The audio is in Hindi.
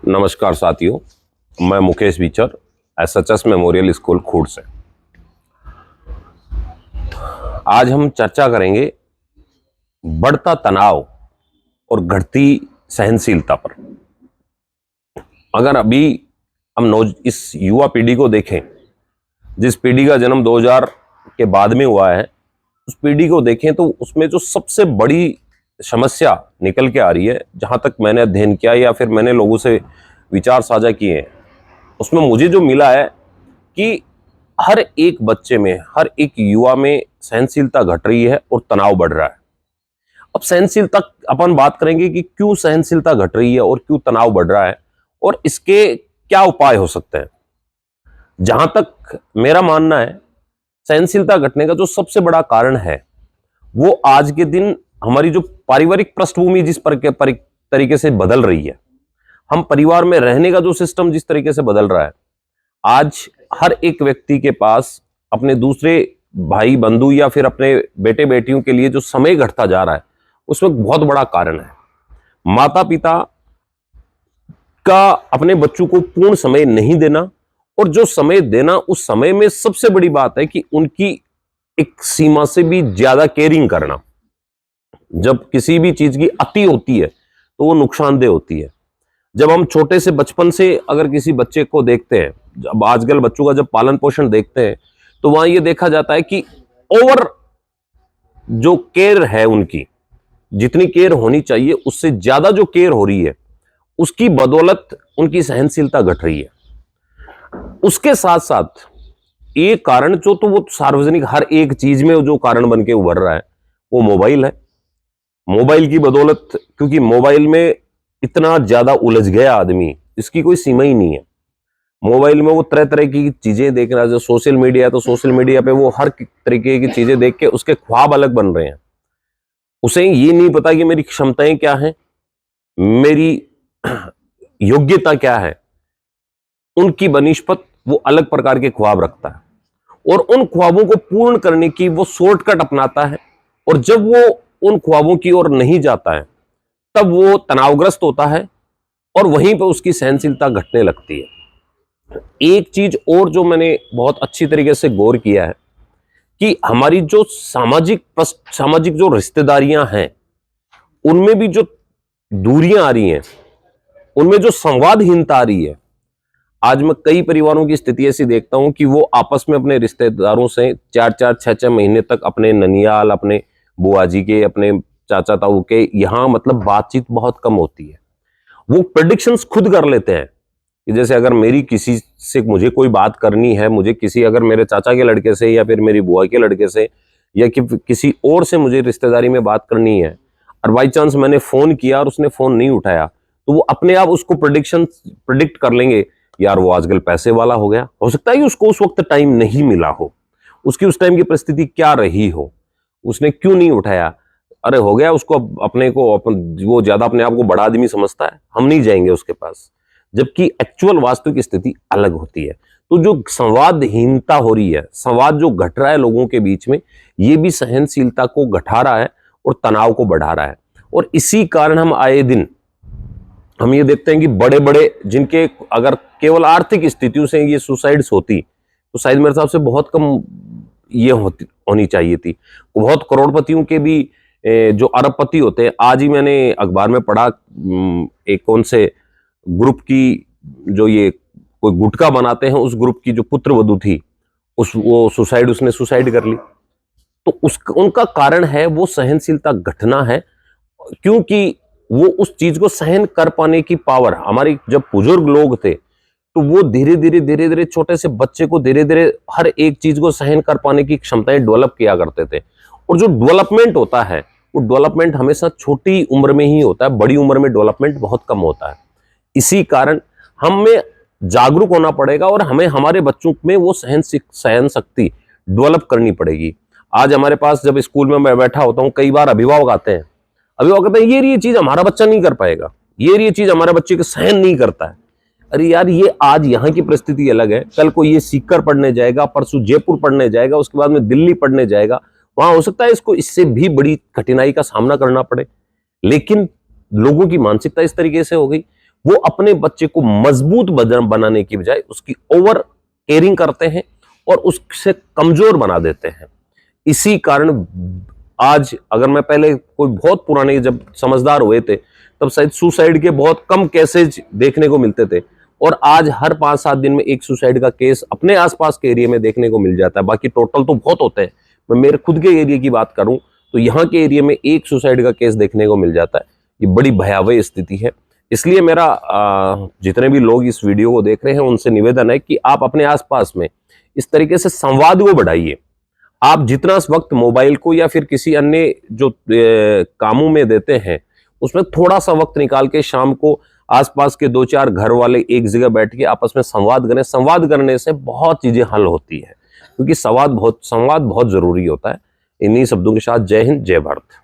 नमस्कार साथियों, मैं Mukesh Beecher SHS memorial school खूड़ से। आज हम चर्चा करेंगे बढ़ता तनाव और घटती सहनशीलता पर। अगर अभी हम इस युवा पीढ़ी को देखें, जिस पीढ़ी का जन्म 2000 के बाद में हुआ है, उस पीढ़ी को देखें तो उसमें जो सबसे बड़ी समस्या निकल के आ रही है, जहां तक मैंने अध्ययन किया या फिर मैंने लोगों से विचार साझा किए हैं, उसमें मुझे जो मिला है कि हर एक बच्चे में, हर एक युवा में सहनशीलता घट रही है और तनाव बढ़ रहा है। अब सहनशीलता अपन बात करेंगे कि क्यों सहनशीलता घट रही है और क्यों तनाव बढ़ रहा है और इसके क्या उपाय हो सकते हैं। जहां तक मेरा मानना है, सहनशीलता घटने का जो सबसे बड़ा कारण है वो आज के दिन हमारी जो पारिवारिक पृष्ठभूमि जिस तरीके से बदल रही है, हम परिवार में रहने का जो सिस्टम जिस तरीके से बदल रहा है, आज हर एक व्यक्ति के पास अपने दूसरे भाई बंधु या फिर अपने बेटे बेटियों के लिए जो समय घटता जा रहा है, उसमें बहुत बड़ा कारण है माता पिता का अपने बच्चों को पूर्ण समय नहीं देना, और जो समय देना, उस समय में सबसे बड़ी बात है कि उनकी एक सीमा से भी ज्यादा केयरिंग करना। जब किसी भी चीज की अति होती है तो वो नुकसानदेह होती है। जब हम छोटे से बचपन से अगर किसी बच्चे को देखते हैं, जब आजकल बच्चों का जब पालन पोषण देखते हैं, तो वहां ये देखा जाता है कि ओवर जो केयर है, उनकी जितनी केयर होनी चाहिए उससे ज्यादा जो केयर हो रही है, उसकी बदौलत उनकी सहनशीलता घट रही है। उसके साथ साथ एक कारण जो तो वो सार्वजनिक हर एक चीज में जो कारण बन के उभर रहा है, वो मोबाइल है। मोबाइल की बदौलत, क्योंकि मोबाइल में इतना ज्यादा उलझ गया आदमी, इसकी कोई सीमा ही नहीं है। मोबाइल में वो तरह तरह की चीजें देख रहा है। जो सोशल मीडिया है, तो सोशल मीडिया पे वो हर तरीके की चीजें देख के उसके ख्वाब अलग बन रहे हैं। उसे ये नहीं पता कि मेरी क्षमताएं क्या हैं, मेरी योग्यता क्या है। उनकी बनिस्पत वो अलग प्रकार के ख्वाब रखता है और उन ख्वाबों को पूर्ण करने की वो शॉर्टकट अपनाता है, और जब वो उन ख्वाबों की ओर नहीं जाता है तब वो तनावग्रस्त होता है और वहीं पर उसकी सहनशीलता घटने लगती है। एक चीज और जो मैंने बहुत अच्छी तरीके से गौर किया है कि हमारी जो सामाजिक जो रिश्तेदारियां हैं, उनमें भी जो दूरियां आ रही हैं, उनमें जो संवादहीनता आ रही है। आज मैं कई परिवारों की स्थिति ऐसी देखता हूं कि वो आपस में अपने रिश्तेदारों से 4-4, 6-6 महीने तक अपने ननियाल, अपने बुआ जी के, अपने चाचा ताऊ के यहाँ मतलब बातचीत बहुत कम होती है। वो प्रेडिक्शंस खुद कर लेते हैं कि जैसे अगर मेरी किसी से मुझे कोई बात करनी है, मुझे किसी अगर मेरे चाचा के लड़के से या फिर मेरी बुआ के लड़के से या किसी और से मुझे रिश्तेदारी में बात करनी है, और बाई चांस मैंने फोन किया और उसने फोन नहीं उठाया, तो वो अपने आप उसको प्रिडिक्ट कर लेंगे, यार वो आजकल पैसे वाला हो गया। हो सकता है कि उसको उस वक्त टाइम नहीं मिला हो, उसकी उस टाइम की परिस्थिति क्या रही हो, उसने क्यों नहीं उठाया। अरे हो गया उसको, अपने को वो ज्यादा अपने आप को बड़ा आदमी समझता है, हम नहीं जाएंगे उसके पास, जबकि एक्चुअल वास्तविक स्थिति अलग होती है। तो जो संवादहीनता हो रही है, संवाद जो घट रहा है लोगों के बीच में, ये भी सहनशीलता को घटा रहा है और तनाव को बढ़ा रहा है। और इसी कारण हम आए दिन हम ये देखते हैं कि बड़े बड़े जिनके अगर केवल आर्थिक स्थितियों से ये सुसाइड्स होती, तो शायद मेरे हिसाब से बहुत कम ये होनी चाहिए थी। बहुत करोड़पतियों के भी जो अरबपति होते हैं, आज ही मैंने अखबार में पढ़ा, एक कौन से ग्रुप की जो ये कोई गुटखा बनाते हैं, उस ग्रुप की जो पुत्रवधू थी, उसने सुसाइड कर ली। तो उनका कारण है वो सहनशीलता घटना है, क्योंकि वो उस चीज को सहन कर पाने की पावर, हमारी जब बुजुर्ग लोग थे तो वो धीरे धीरे छोटे से बच्चे को धीरे धीरे हर एक चीज को सहन कर पाने की क्षमताएं डेवलप किया करते थे। और जो डेवलपमेंट होता है, वो डेवलपमेंट हमेशा छोटी उम्र में ही होता है, बड़ी उम्र में डेवलपमेंट बहुत कम होता है। इसी कारण हमें जागरूक होना पड़ेगा और हमें हमारे बच्चों में वो सहन शक्ति डेवलप करनी पड़ेगी। आज हमारे पास जब स्कूल में मैं बैठा होता हूँ, कई बार अभिभावक आते हैं, अभिभावक कहते हैं ये चीज हमारा बच्चा नहीं कर पाएगा, ये चीज हमारे बच्चे को सहन नहीं करता है। अरे यार, ये आज यहाँ की परिस्थिति अलग है, कल को ये सीकर पढ़ने जाएगा, परसों जयपुर पढ़ने जाएगा, उसके बाद में दिल्ली पढ़ने जाएगा, वहां हो सकता है इसको इससे भी बड़ी कठिनाई का सामना करना पड़े। लेकिन लोगों की मानसिकता इस तरीके से हो गई, वो अपने बच्चे को मजबूत बनाने की बजाय उसकी ओवर केयरिंग करते हैं और उससे कमजोर बना देते हैं। इसी कारण आज, अगर मैं पहले कोई बहुत पुराने जब समझदार हुए थे तब शायद सुसाइड के बहुत कम केसेज देखने को मिलते थे, और आज हर 5-7 दिन में एक सुसाइड का केस अपने आसपास के एरिया में देखने को मिल जाता है। बाकी टोटल तो बहुत होते हैं, मैं मेरे खुद के एरिया की बात करूं तो यहाँ के एरिया में एक सुसाइड का केस देखने को मिल जाता है। ये बड़ी भयावह स्थिति है। इसलिए मेरा जितने भी लोग इस वीडियो को देख रहे हैं उनसे निवेदन है कि आप अपने आसपास में इस तरीके से संवाद को बढ़ाइए। आप जितना वक्त मोबाइल को या फिर किसी अन्य जो कामों में देते हैं, उसमें थोड़ा सा वक्त निकाल के शाम को आसपास के 2-4 घर वाले एक जगह बैठ के आपस में संवाद करें। संवाद करने से बहुत चीजें हल होती है, क्योंकि संवाद बहुत जरूरी होता है। इन्हीं शब्दों के साथ जय हिंद, जय भारत।